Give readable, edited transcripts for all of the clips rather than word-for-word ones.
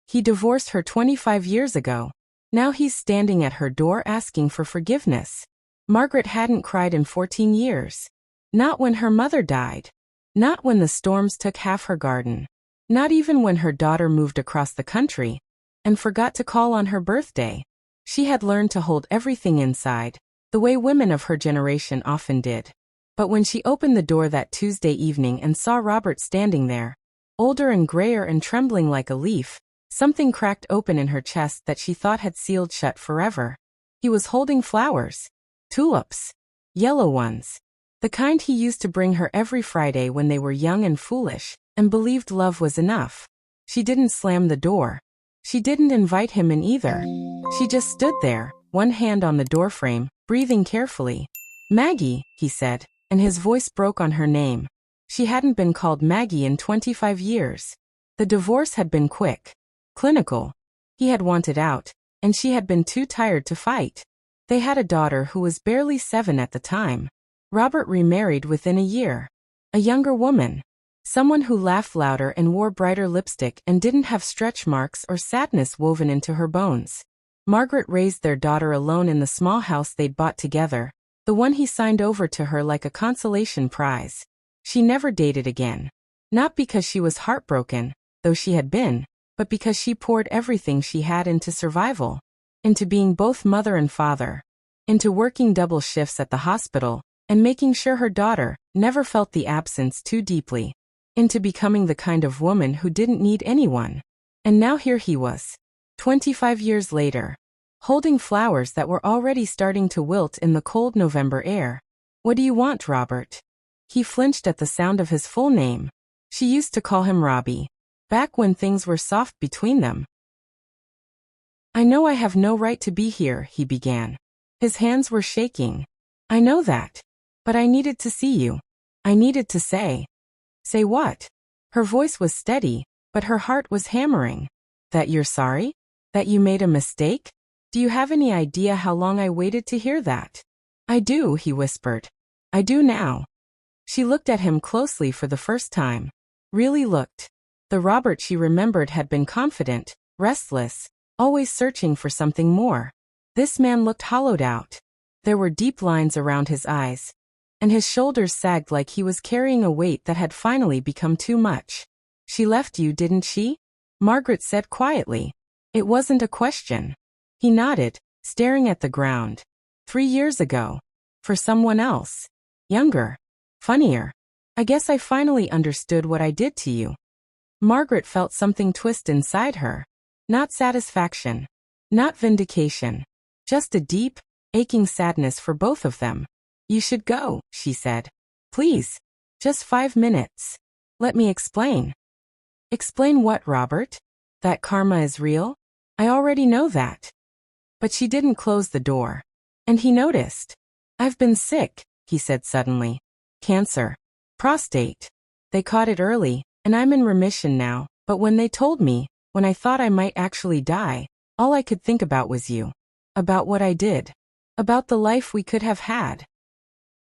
He divorced her 25 years ago. Now he's standing at her door asking for forgiveness. Margaret hadn't cried in 14 years. Not when her mother died. Not when the storms took half her garden. Not even when her daughter moved across the country and forgot to call on her birthday. She had learned to hold everything inside, the way women of her generation often did. But when she opened the door that Tuesday evening and saw Robert standing there, older and grayer and trembling like a leaf, something cracked open in her chest that she thought had sealed shut forever. He was holding flowers. Tulips. Yellow ones. The kind he used to bring her every Friday when they were young and foolish, and believed love was enough. She didn't slam the door. She didn't invite him in either. She just stood there, one hand on the doorframe, breathing carefully. "Maggie," he said, and his voice broke on her name. She hadn't been called Maggie in 25 years. The divorce had been quick. Clinical. He had wanted out, and she had been too tired to fight. They had a daughter who was barely 7 at the time. Robert remarried within a year. A younger woman. Someone who laughed louder and wore brighter lipstick and didn't have stretch marks or sadness woven into her bones. Margaret raised their daughter alone in the small house they'd bought together, the one he signed over to her like a consolation prize. She never dated again. Not because she was heartbroken, though she had been, but because she poured everything she had into survival. Into being both mother and father. Into working double shifts at the hospital, and making sure her daughter never felt the absence too deeply. Into becoming the kind of woman who didn't need anyone. And now here he was, 25 years later, holding flowers that were already starting to wilt in the cold November air. "What do you want, Robert?" He flinched at the sound of his full name. She used to call him Robbie, back when things were soft between them. "I know I have no right to be here," he began. His hands were shaking. "I know that. But I needed to see you. I needed to say." "Say what?" Her voice was steady, but her heart was hammering. "That you're sorry? That you made a mistake? Do you have any idea how long I waited to hear that?" "I do," he whispered. "I do now." She looked at him closely for the first time. Really looked. The Robert she remembered had been confident, restless, always searching for something more. This man looked hollowed out. There were deep lines around his eyes, and his shoulders sagged like he was carrying a weight that had finally become too much. "She left you, didn't she?" Margaret said quietly. It wasn't a question. He nodded, staring at the ground. 3 years ago. For someone else. Younger. Funnier. "I guess I finally understood what I did to you." Margaret felt something twist inside her. Not satisfaction. Not vindication. Just a deep, aching sadness for both of them. "You should go," she said. "Please. Just 5 minutes. Let me explain." "Explain what, Robert? That karma is real?" "I already know that." But she didn't close the door. And he noticed. "I've been sick," he said suddenly. "Cancer. Prostate. They caught it early, and I'm in remission now, but when they told me, when I thought I might actually die, all I could think about was you. About what I did. About the life we could have had."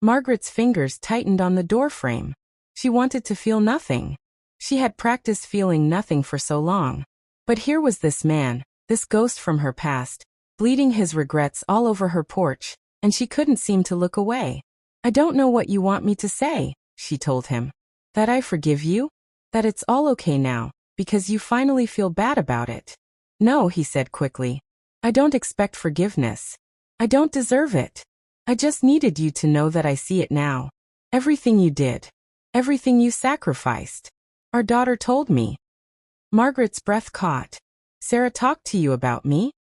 Margaret's fingers tightened on the doorframe. She wanted to feel nothing. She had practiced feeling nothing for so long. But here was this man, this ghost from her past, bleeding his regrets all over her porch, and she couldn't seem to look away. "I don't know what you want me to say," she told him. "That I forgive you? That it's all okay now, because you finally feel bad about it?" "No," he said quickly. "I don't expect forgiveness. I don't deserve it. I just needed you to know that I see it now. Everything you did. Everything you sacrificed. Our daughter told me." Margaret's breath caught. "Sarah talked to you about me?"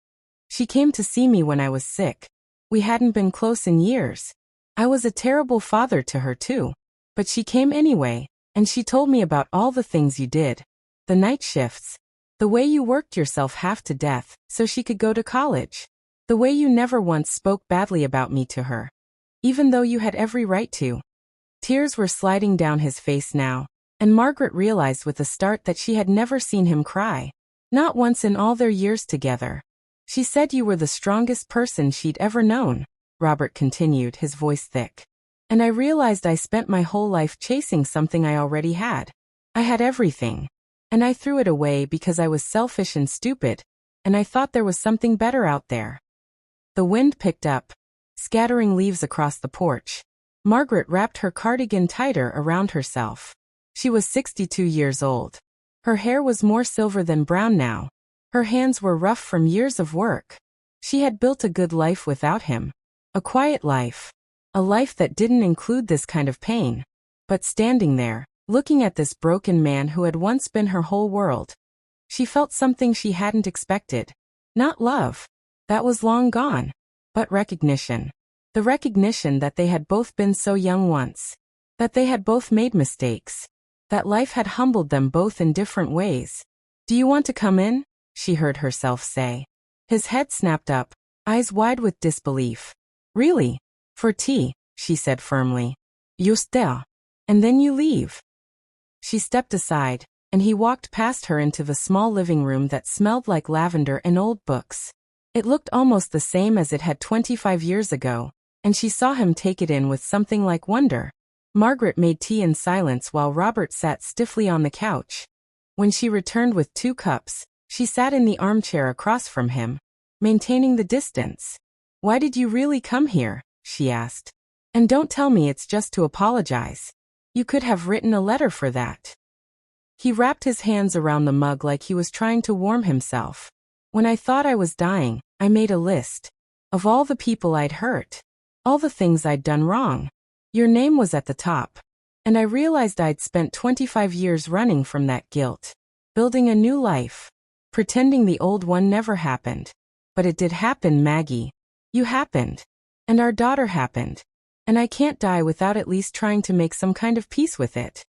"She came to see me when I was sick. We hadn't been close in years. I was a terrible father to her too. But she came anyway, and she told me about all the things you did. The night shifts. The way you worked yourself half to death so she could go to college. The way you never once spoke badly about me to her. Even though you had every right to." Tears were sliding down his face now, and Margaret realized with a start that she had never seen him cry. Not once in all their years together. "She said you were the strongest person she'd ever known," Robert continued, his voice thick. "And I realized I spent my whole life chasing something I already had. I had everything. And I threw it away because I was selfish and stupid, and I thought there was something better out there. The wind picked up, scattering leaves across the porch. Margaret wrapped her cardigan tighter around herself. She was 62 years old. Her hair was more silver than brown now. Her hands were rough from years of work. She had built a good life without him. A quiet life. A life that didn't include this kind of pain. But standing there, looking at this broken man who had once been her whole world, she felt something she hadn't expected. Not love. That was long gone. But recognition. The recognition that they had both been so young once. That they had both made mistakes. That life had humbled them both in different ways. "Do you want to come in?" she heard herself say. His head snapped up, eyes wide with disbelief. "Really? For tea," she said firmly. "You stay. And then you leave." She stepped aside, and he walked past her into the small living room that smelled like lavender and old books. It looked almost the same as it had 25 years ago, and she saw him take it in with something like wonder. Margaret made tea in silence while Robert sat stiffly on the couch. When she returned with 2 cups, she sat in the armchair across from him, maintaining the distance. "Why did you really come here?" she asked. "And don't tell me it's just to apologize. You could have written a letter for that." He wrapped his hands around the mug like he was trying to warm himself. "When I thought I was dying, I made a list of all the people I'd hurt, all the things I'd done wrong. Your name was at the top. And I realized I'd spent 25 years running from that guilt, building a new life, pretending the old one never happened. But it did happen, Maggie. You happened. And our daughter happened. And I can't die without at least trying to make some kind of peace with it."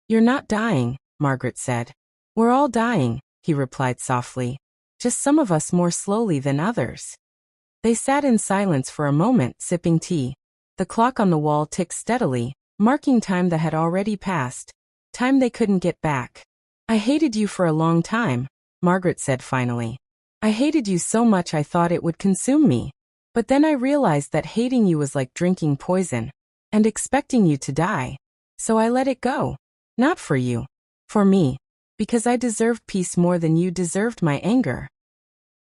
"You're not dying," Margaret said. "We're all dying," he replied softly. "Just some of us more slowly than others." They sat in silence for a moment, sipping tea. The clock on the wall ticked steadily, marking time that had already passed, time they couldn't get back. "I hated you for a long time," Margaret said finally. "I hated you so much I thought it would consume me. But then I realized that hating you was like drinking poison, and expecting you to die. So I let it go. Not for you. For me. Because I deserved peace more than you deserved my anger."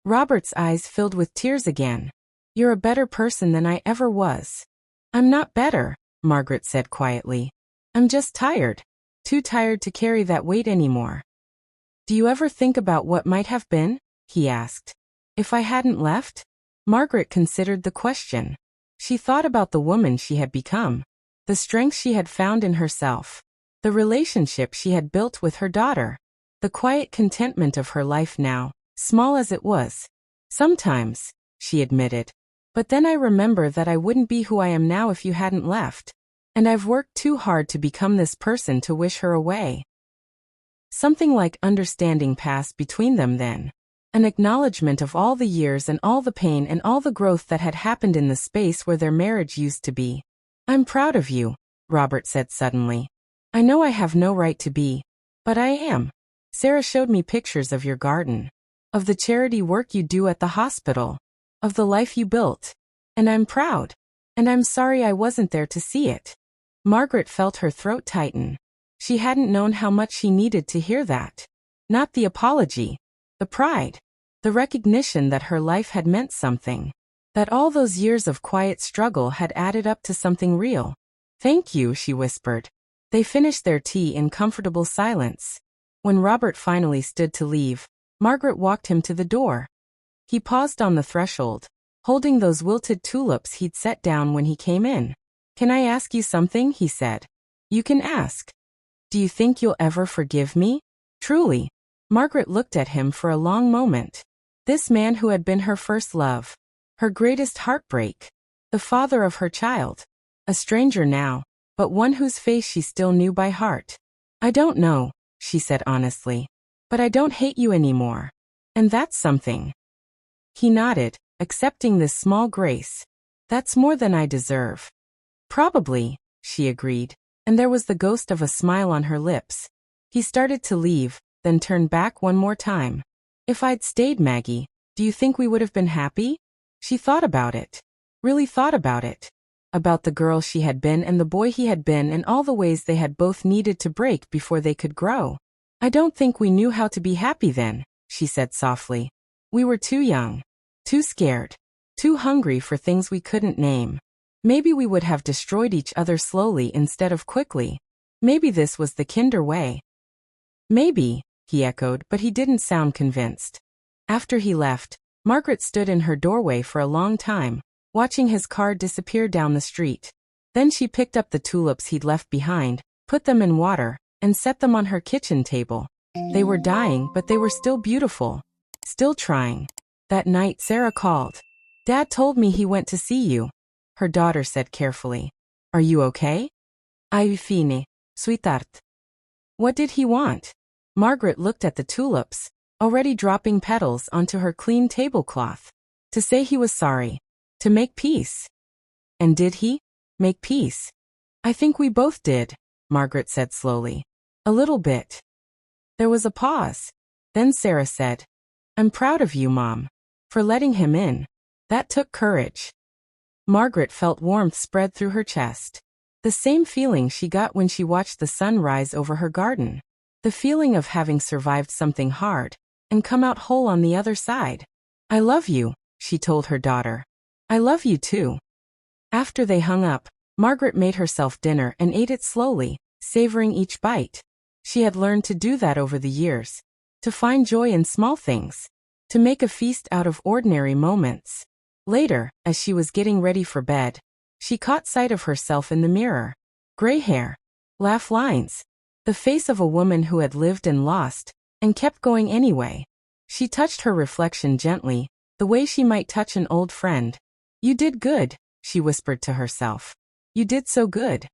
Robert's eyes filled with tears again. "You're a better person than I ever was." "I'm not better," Margaret said quietly. "I'm just tired. Too tired to carry that weight anymore." "Do you ever think about what might have been?" he asked. "If I hadn't left?" Margaret considered the question. She thought about the woman she had become, the strength she had found in herself, the relationship she had built with her daughter, the quiet contentment of her life now, small as it was. "Sometimes," she admitted. "But then I remember that I wouldn't be who I am now if you hadn't left. And I've worked too hard to become this person to wish her away." Something like understanding passed between them then. An acknowledgement of all the years and all the pain and all the growth that had happened in the space where their marriage used to be. "I'm proud of you," Robert said suddenly. "I know I have no right to be, but I am. Sarah showed me pictures of your garden, of the charity work you do at the hospital, of the life you built. And I'm proud. And I'm sorry I wasn't there to see it." Margaret felt her throat tighten. She hadn't known how much she needed to hear that. Not the apology. The pride. The recognition that her life had meant something. That all those years of quiet struggle had added up to something real. "Thank you," she whispered. They finished their tea in comfortable silence. When Robert finally stood to leave, Margaret walked him to the door. He paused on the threshold, holding those wilted tulips he'd set down when he came in. "Can I ask you something?" he said. "You can ask. Do you think you'll ever forgive me? Truly." Margaret looked at him for a long moment. This man who had been her first love, her greatest heartbreak, the father of her child. A stranger now, but one whose face she still knew by heart. "I don't know," she said honestly. "But I don't hate you anymore. And that's something." He nodded, accepting this small grace. "That's more than I deserve." "Probably," she agreed, and there was the ghost of a smile on her lips. He started to leave, then turned back one more time. "If I'd stayed, Maggie, do you think we would have been happy?" She thought about it. Really thought about it. About the girl she had been and the boy he had been and all the ways they had both needed to break before they could grow. I don't think we knew how to be happy then, she said softly. We were too young, too scared, too hungry for things we couldn't name. Maybe we would have destroyed each other slowly instead of quickly. Maybe this was the Kinder way. Maybe, he echoed, but he didn't sound convinced. After he left, Margaret stood in her doorway for a long time, watching his car disappear down the street. Then she picked up the tulips he'd left behind, put them in water, and set them on her kitchen table. They were dying, but they were still beautiful. Still trying. That night Sarah called. Dad told me he went to see you, her daughter said carefully. Are you okay? Ai fine, sweetheart. What did he want? Margaret looked at the tulips, already dropping petals onto her clean tablecloth. To say he was sorry. To make peace. And did he? Make peace? I think we both did, Margaret said slowly. A little bit. There was a pause. Then Sarah said, I'm proud of you, Mom, for letting him in. That took courage. Margaret felt warmth spread through her chest. The same feeling she got when she watched the sun rise over her garden. The feeling of having survived something hard and come out whole on the other side. I love you, she told her daughter. I love you too. After they hung up, Margaret made herself dinner and ate it slowly, savoring each bite. She had learned to do that over the years. To find joy in small things. To make a feast out of ordinary moments. Later, as she was getting ready for bed, she caught sight of herself in the mirror. Gray hair. Laugh lines. The face of a woman who had lived and lost, and kept going anyway. She touched her reflection gently, the way she might touch an old friend. You did good, she whispered to herself. You did so good.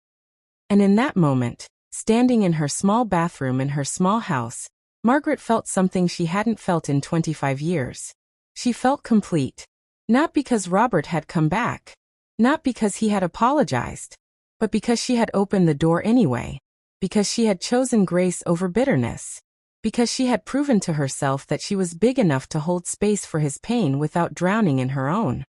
And in that moment, standing in her small bathroom in her small house, Margaret felt something she hadn't felt in 25 years. She felt complete. Not because Robert had come back. Not because he had apologized. But because she had opened the door anyway. Because she had chosen grace over bitterness. Because she had proven to herself that she was big enough to hold space for his pain without drowning in her own.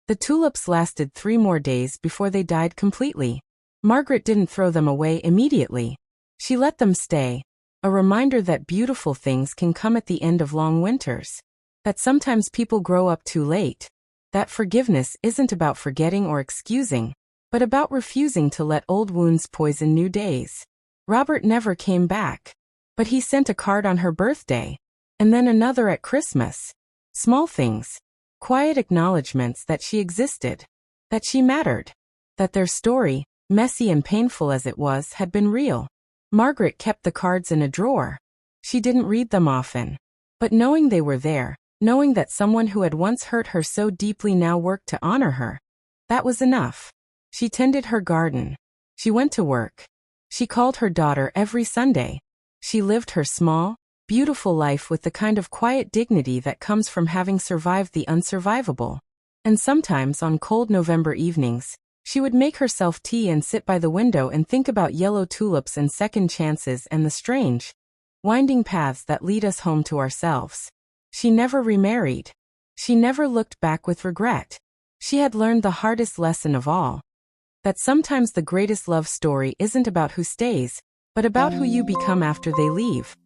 The tulips lasted 3 more days before they died completely. Margaret didn't throw them away immediately. She let them stay. A reminder that beautiful things can come at the end of long winters. That sometimes people grow up too late. That forgiveness isn't about forgetting or excusing, but about refusing to let old wounds poison new days. Robert never came back. But he sent a card on her birthday. And then another at Christmas. Small things. Quiet acknowledgments that she existed. That she mattered. That their story, messy and painful as it was, had been real. Margaret kept the cards in a drawer. She didn't read them often. But knowing they were there, knowing that someone who had once hurt her so deeply now worked to honor her, that was enough. She tended her garden. She went to work. She called her daughter every Sunday. She lived her small, beautiful life with the kind of quiet dignity that comes from having survived the unsurvivable. And sometimes on cold November evenings, she would make herself tea and sit by the window and think about yellow tulips and second chances and the strange, winding paths that lead us home to ourselves. She never remarried. She never looked back with regret. She had learned the hardest lesson of all. That sometimes the greatest love story isn't about who stays, but about who you become after they leave.